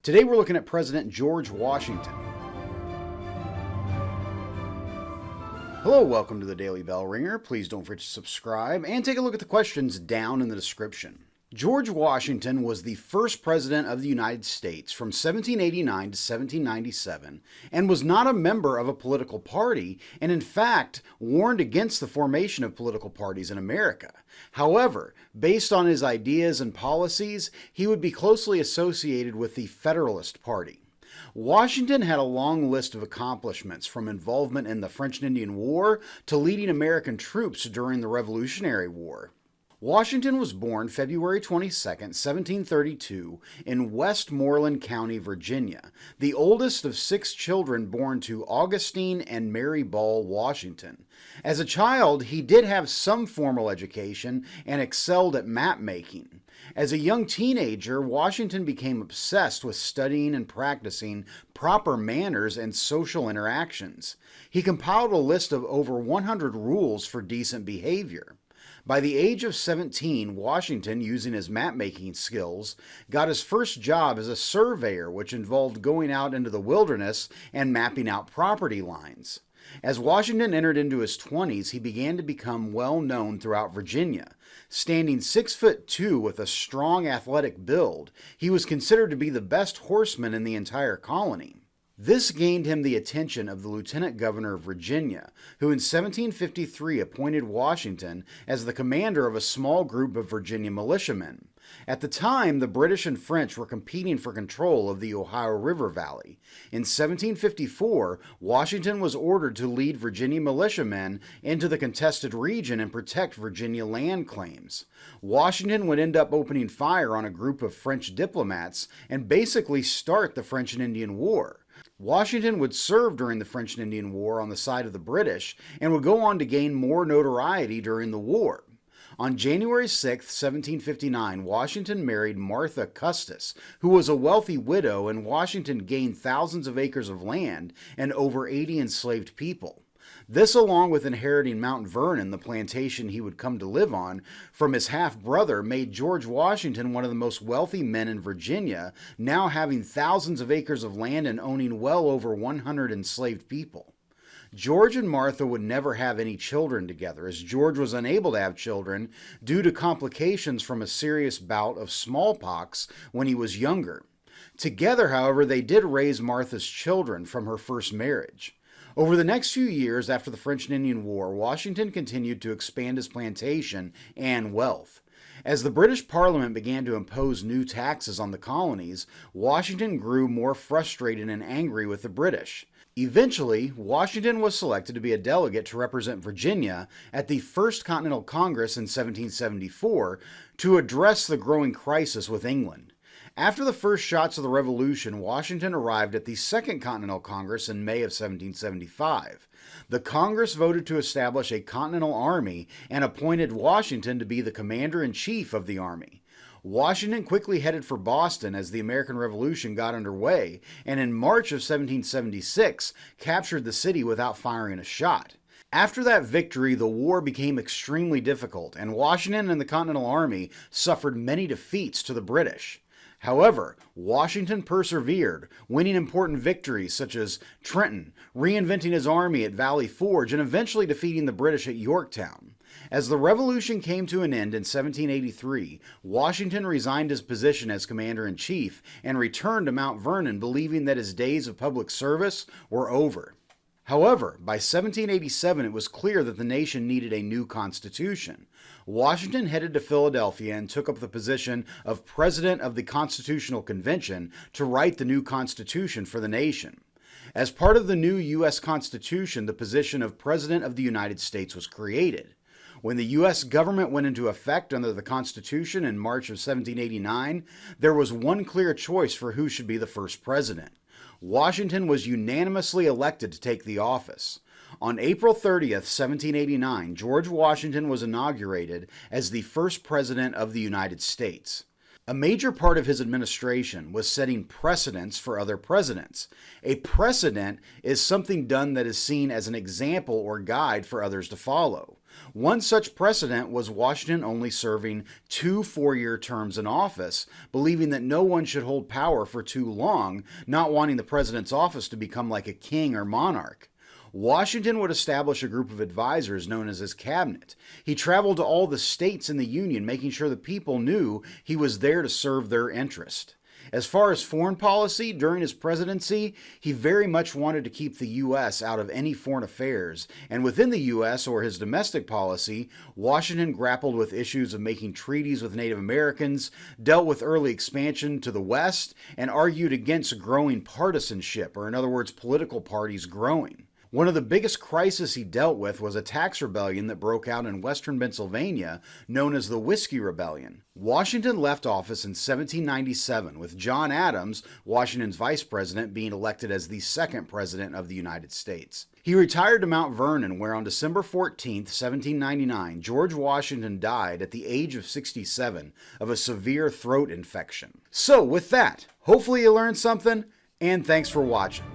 Today we're looking at President George Washington. Hello, welcome to the Daily Bellringer. Please don't forget to subscribe and take a look at the questions down in the description. George Washington was the first president of the United States from 1789 to 1797 and was not a member of a political party and in fact warned against the formation of political parties in America. However, based on his ideas and policies, he would be closely associated with the Federalist Party. Washington had a long list of accomplishments, from involvement in the French and Indian War to leading American troops during the Revolutionary War. Washington was born February 22, 1732, in Westmoreland County, Virginia, the oldest of 6 children born to Augustine and Mary Ball Washington. As a child, he did have some formal education and excelled at map making. As a young teenager, Washington became obsessed with studying and practicing proper manners and social interactions. He compiled a list of over 100 rules for decent behavior. By the age of 17, Washington, using his map-making skills, got his first job as a surveyor, which involved going out into the wilderness and mapping out property lines. As Washington entered into his 20s, he began to become well known throughout Virginia. Standing 6'2" with a strong athletic build, he was considered to be the best horseman in the entire colony. This gained him the attention of the Lieutenant Governor of Virginia, who in 1753 appointed Washington as the commander of a small group of Virginia militiamen. At the time, the British and French were competing for control of the Ohio River Valley. In 1754, Washington was ordered to lead Virginia militiamen into the contested region and protect Virginia land claims. Washington would end up opening fire on a group of French diplomats and basically start the French and Indian War. Washington would serve during the French and Indian War on the side of the British and would go on to gain more notoriety during the war. On January 6, 1759, Washington married Martha Custis, who was a wealthy widow, and Washington gained thousands of acres of land and over 80 enslaved people. This, along with inheriting Mount Vernon, the plantation he would come to live on, from his half-brother, made George Washington one of the most wealthy men in Virginia, now having thousands of acres of land and owning well over 100 enslaved people. George and Martha would never have any children together, as George was unable to have children due to complications from a serious bout of smallpox when he was younger. Together, however, they did raise Martha's children from her first marriage. Over the next few years after the French and Indian War, Washington continued to expand his plantation and wealth. As the British Parliament began to impose new taxes on the colonies, Washington grew more frustrated and angry with the British. Eventually, Washington was selected to be a delegate to represent Virginia at the First Continental Congress in 1774 to address the growing crisis with England. After the first shots of the Revolution, Washington arrived at the Second Continental Congress in May of 1775. The Congress voted to establish a Continental Army and appointed Washington to be the commander-in-chief of the army. Washington quickly headed for Boston as the American Revolution got underway, and in March of 1776 captured the city without firing a shot. After that victory, the war became extremely difficult, and Washington and the Continental Army suffered many defeats to the British. However, Washington persevered, winning important victories such as Trenton, reinventing his army at Valley Forge, and eventually defeating the British at Yorktown. As the Revolution came to an end in 1783, Washington resigned his position as commander-in-chief and returned to Mount Vernon, believing that his days of public service were over. However, by 1787 it was clear that the nation needed a new constitution. Washington headed to Philadelphia and took up the position of President of the Constitutional Convention to write the new constitution for the nation. As part of the new U.S. Constitution, the position of President of the United States was created. When the U.S. government went into effect under the Constitution in March of 1789, there was one clear choice for who should be the first president. Washington was unanimously elected to take the office. On April 30th, 1789, George Washington was inaugurated as the first president of the United States. A major part of his administration was setting precedents for other presidents. A precedent is something done that is seen as an example or guide for others to follow. One such precedent was Washington only serving 2 four-year terms in office, believing that no one should hold power for too long, not wanting the president's office to become like a king or monarch. Washington would establish a group of advisors known as his cabinet. He traveled to all the states in the Union, making sure the people knew he was there to serve their interest. As far as foreign policy, during his presidency, he very much wanted to keep the U.S. out of any foreign affairs, and within the U.S. or his domestic policy, Washington grappled with issues of making treaties with Native Americans, dealt with early expansion to the West, and argued against growing partisanship, or in other words, political parties growing. One of the biggest crises he dealt with was a tax rebellion that broke out in western Pennsylvania, known as the Whiskey Rebellion. Washington left office in 1797, with John Adams, Washington's vice president, being elected as the second president of the United States. He retired to Mount Vernon, where on December 14, 1799, George Washington died at the age of 67 of a severe throat infection. So with that, hopefully you learned something, and thanks for watching.